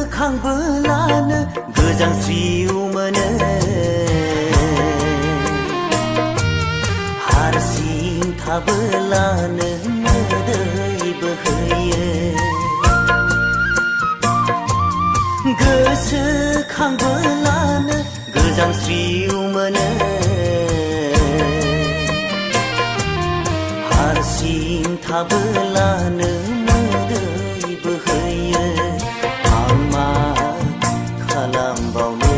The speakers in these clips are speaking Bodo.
गोसोखांबोलानो गोजांस्रिउ मोनो हारसिं थाबोलानो मोदै बोहैयो गोसोखांबोलानो गोजांस्रिउ मोनो हारसिं थाबोलानो मोदै बोहैयो आं मा खालामबावनो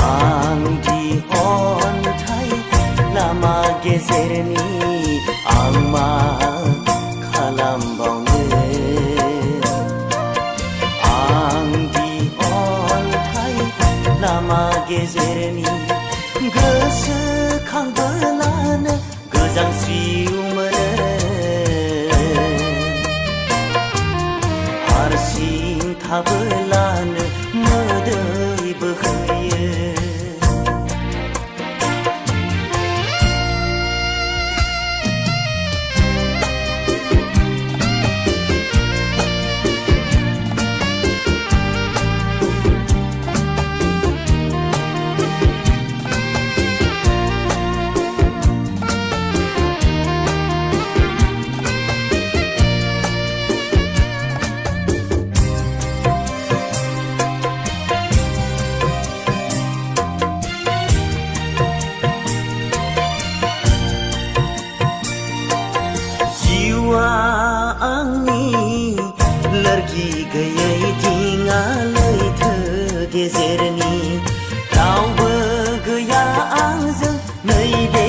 आंदि अन्थाइ लामा गेजेरनि आं मा खालामबावनो आंदि अन्थाइ लामा गेजेरनि गोसोखांबोलानो गोजांस्रिउ मोनो हारसिं थाबोलानो मोदै बोहैयो आंनि लोरगि गैयै दिङा लैथो गेजेरनि रावबो गैया आंजों नैबे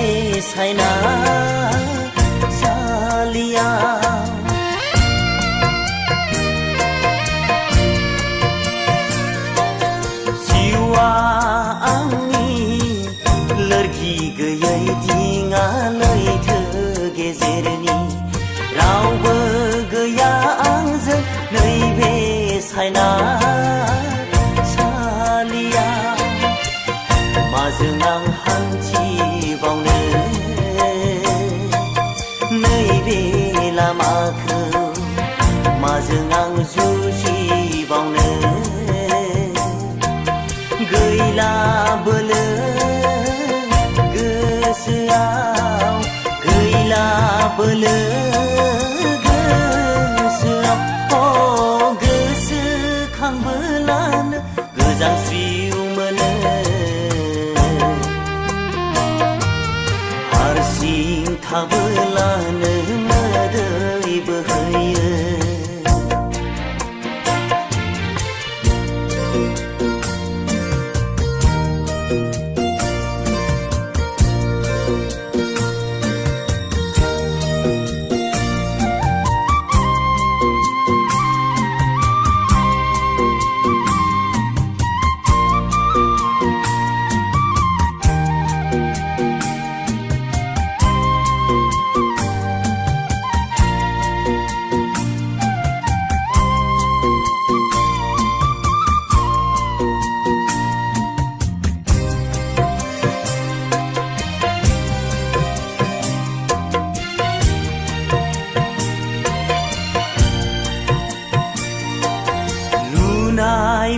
सायनासालियाव जिउआ आंनि लोरगि गैयै दिङा लैथो गेजेरनि रावबो गैया आंजों नैबे सायनासालियाव माजों आं हान्थिबावनो नैबे लामाखौ माजों आं जुजिबावनो गैला बोलो गोसोआव गैला बोलो गोसोखांबोलानो गोजांस्रिउ मोनो हारसिं थाबोलानो मोदै बोहैयो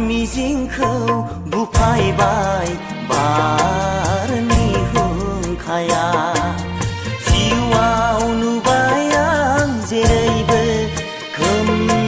मिजिंखौ बुफायबाय